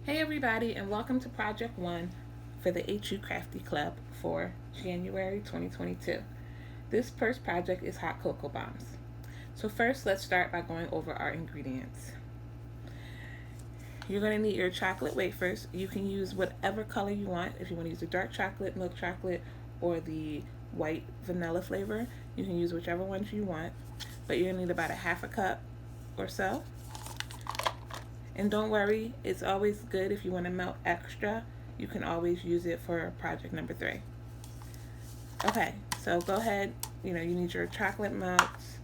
Hey everybody, and welcome to Project 1 for the HU Crafty Club for January 2022. This first project is hot cocoa bombs. So first, let's start by going over our ingredients. You're going to need your chocolate wafers. You can use whatever color you want. If you want to use the dark chocolate, milk chocolate, or the white vanilla flavor, you can use whichever ones you want. But you're going to need about a half a cup or so. And don't worry, it's always good if you want to melt extra. You can always use it for project number 3. Okay, so go ahead. You need your chocolate melts.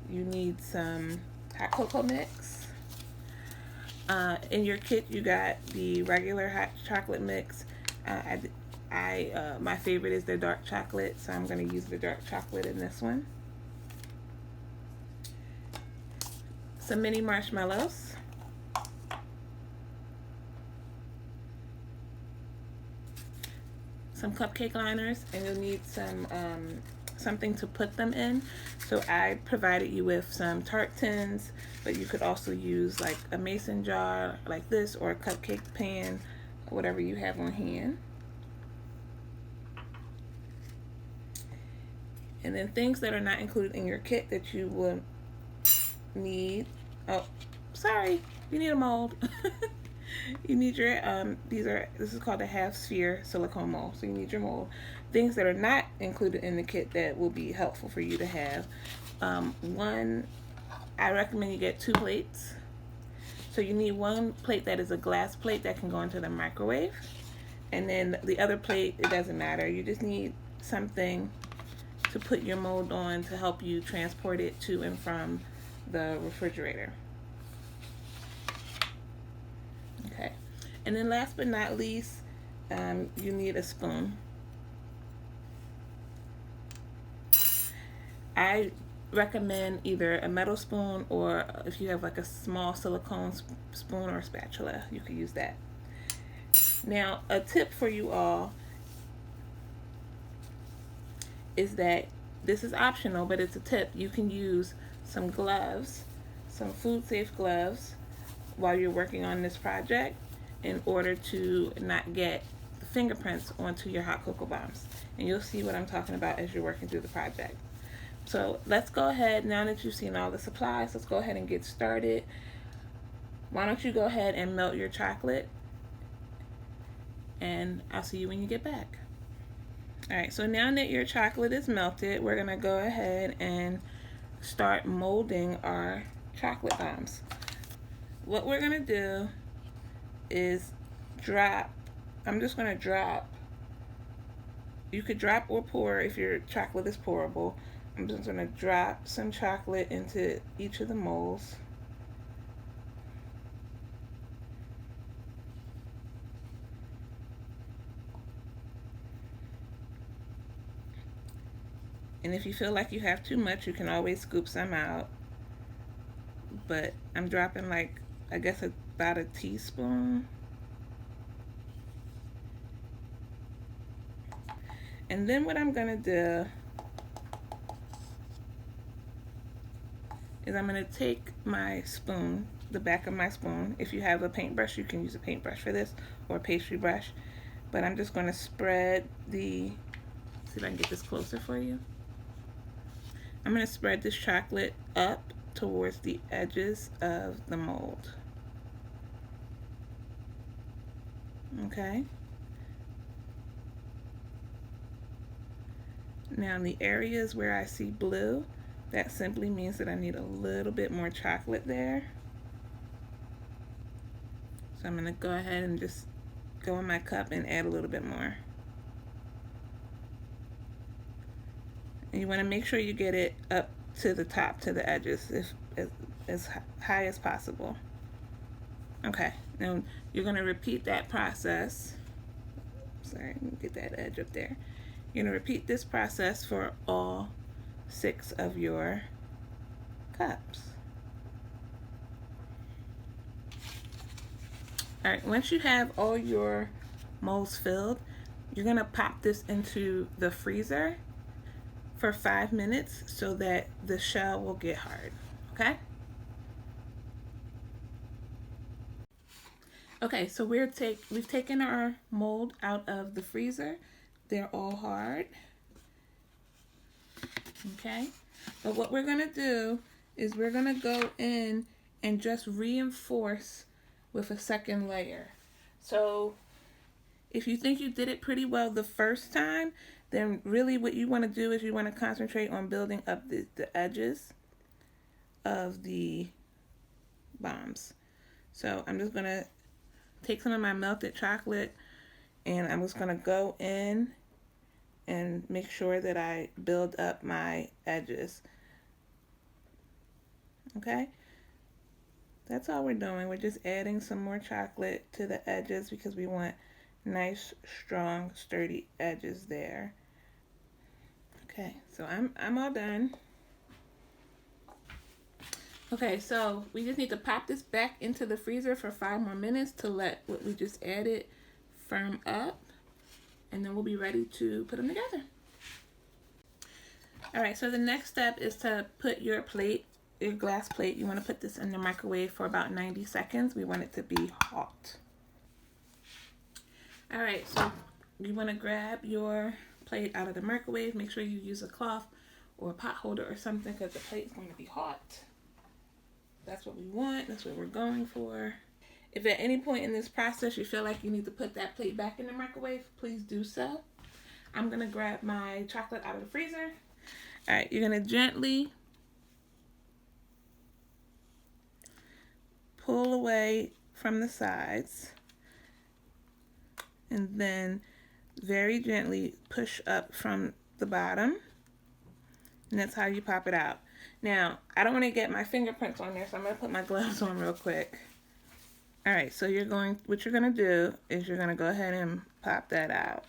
You need some hot cocoa mix. In your kit, you got the regular hot chocolate mix. My favorite is the dark chocolate, so I'm going to use the dark chocolate in this one. Some mini marshmallows. Some cupcake liners, and you'll need some something to put them in. So I provided you with some tart tins, but you could also use like a mason jar like this, or a cupcake pan, whatever you have on hand. And then things that are not included in your kit that you will need. Oh, sorry, you need a mold. You need your this is called a half sphere silicone mold. So you need your mold. Things that are not included in the kit that will be helpful for you to have. One, I recommend you get 2 plates. So you need one plate that is a glass plate that can go into the microwave, and then the other plate, it doesn't matter. You just need something to put your mold on to help you transport it to and from the refrigerator. Okay, and then last but not least, you need a spoon. I recommend either a metal spoon, or if you have like a small silicone spoon or spatula, you could use that. Now, a tip for you all is that this is optional, but it's a tip. You can use some gloves, some food safe gloves, while you're working on this project, in order to not get fingerprints onto your hot cocoa bombs. And you'll see what I'm talking about as you're working through the project. So let's go ahead, now that you've seen all the supplies, let's go ahead and get started. Why don't you go ahead and melt your chocolate, and I'll see you when you get back. Alright, so now that your chocolate is melted, we're going to go ahead and start molding our chocolate bombs. What we're going to do is drop. I'm just going to drop. You could drop or pour if your chocolate is pourable. I'm just going to drop some chocolate into each of the molds. And if you feel like you have too much, you can always scoop some out. But I'm dropping, like, I guess about a teaspoon. And then what I'm going to do is I'm going to take my spoon, the back of my spoon. If you have a paintbrush, you can use a paintbrush for this, or a pastry brush. But I'm just going to spread see if I can get this closer for you. I'm going to spread this chocolate up towards the edges of the mold. Okay. Now in the areas where I see blue, that simply means that I need a little bit more chocolate there. So I'm going to go ahead and just go in my cup and add a little bit more. And you want to make sure you get it up to the top, to the edges, as high as possible. Okay, now you're going to repeat that process. Sorry, let me get that edge up there. You're going to repeat this process for all 6 of your cups. All right, once you have all your molds filled, you're going to pop this into the freezer for 5 minutes so that the shell will get hard. Okay? Okay, so we've taken our mold out of the freezer. They're all hard. Okay, but what we're gonna do is we're gonna go in and just reinforce with a second layer. So if you think you did it pretty well the first time, then really what you want to do is you want to concentrate on building up the edges of the bombs. So I'm just going to take some of my melted chocolate and I'm just going to go in and make sure that I build up my edges. Okay? That's all we're doing. We're just adding some more chocolate to the edges because we want nice, strong, sturdy edges there. Okay, so I'm all done. Okay, so we just need to pop this back into the freezer for 5 more minutes to let what we just added firm up, and then we'll be ready to put them together. All right, so the next step is to put your plate, your glass plate, you want to put this in the microwave for about 90 seconds. We want it to be hot. All right, so you want to grab your plate out of the microwave. Make sure you use a cloth or a pot holder or something because the plate is going to be hot. That's what we want. That's what we're going for. If at any point in this process you feel like you need to put that plate back in the microwave, please do so. I'm going to grab my chocolate out of the freezer. All right, you're going to gently pull away from the sides and then very gently push up from the bottom, and that's how you pop it out. Now, I don't want to get my fingerprints on there, so I'm going to put my gloves on real quick. All right, so what you're going to do is you're going to go ahead and pop that out.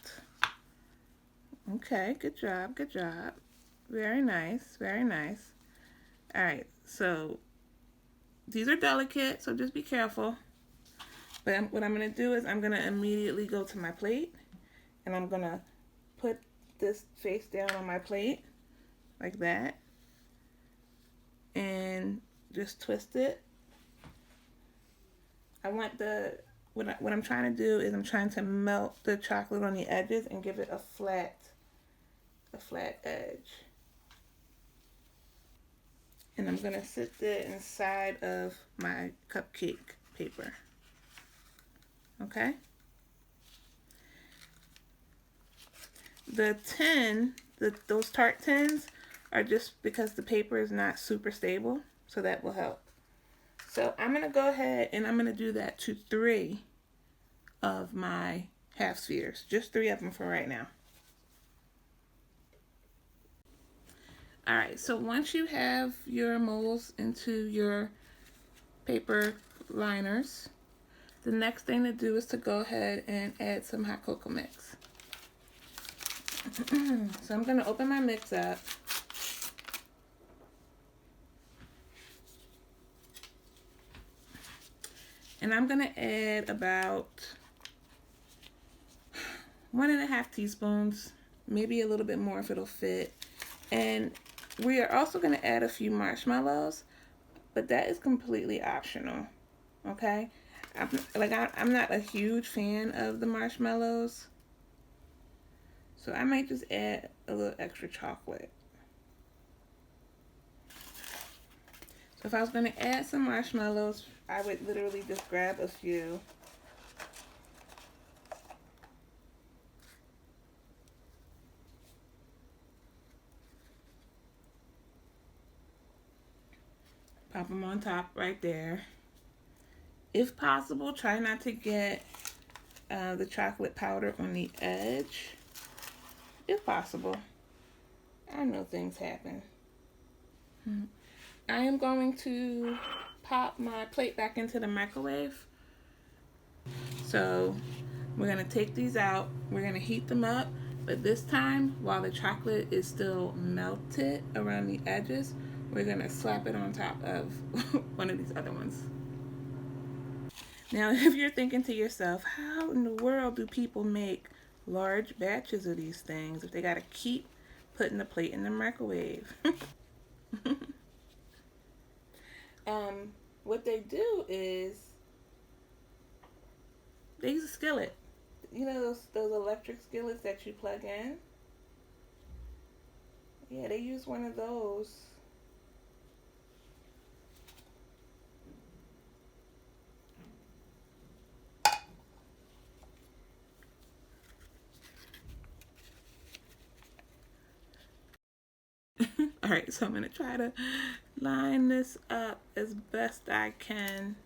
Okay, good job, good job. Very nice, very nice. All right, so these are delicate, so just be careful. But what I'm going to do is I'm going to immediately go to my plate, and I'm going to put this face down on my plate like that and just twist it. I want what I'm trying to do is I'm trying to melt the chocolate on the edges and give it a flat edge. And I'm going to sit that inside of my cupcake paper. Okay? The tin, those tart tins are just because the paper is not super stable, so that will help. So I'm going to go ahead and I'm going to do that to 3 of my half spheres. Just 3 of them for right now. Alright, so once you have your molds into your paper liners, the next thing to do is to go ahead and add some hot cocoa mix. So I'm going to open my mix up. And I'm going to add about 1.5 teaspoons, maybe a little bit more if it'll fit. And we are also going to add a few marshmallows, but that is completely optional, okay? I'm not a huge fan of the marshmallows, so I might just add a little extra chocolate. So if I was going to add some marshmallows, I would literally just grab a few. Pop them on top right there. If possible, try not to get the chocolate powder on the edge. If possible. I know things happen. I am going to pop my plate back into the microwave. So we're going to take these out. We're going to heat them up. But this time, while the chocolate is still melted around the edges, we're going to slap it on top of one of these other ones. Now, if you're thinking to yourself, how in the world do people make large batches of these things if they got to keep putting the plate in the microwave? What they do is They use a skillet. You know those electric skillets that you plug in? Yeah, they use one of those. All right, so I'm gonna try to line this up as best I can.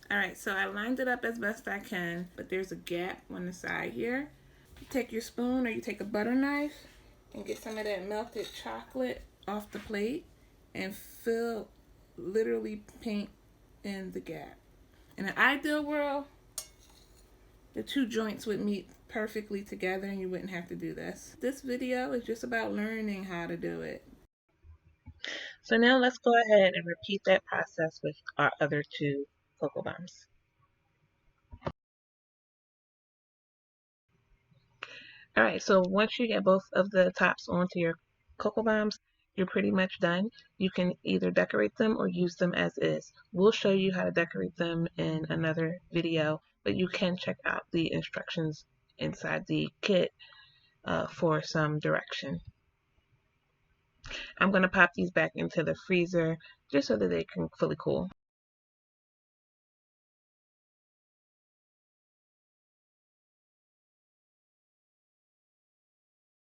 All right, so I lined it up as best I can, but there's a gap on the side here. You take your spoon or you take a butter knife and get some of that melted chocolate off the plate and fill, literally paint in the gap. In an ideal world, the two joints would meet perfectly together and you wouldn't have to do this. This video is just about learning how to do it. So now let's go ahead and repeat that process with our other two cocoa bombs. All right, so once you get both of the tops onto your cocoa bombs, you're pretty much done. You can either decorate them or use them as is. We'll show you how to decorate them in another video, but you can check out the instructions inside the kit for some direction. I'm going to pop these back into the freezer just so that they can fully cool.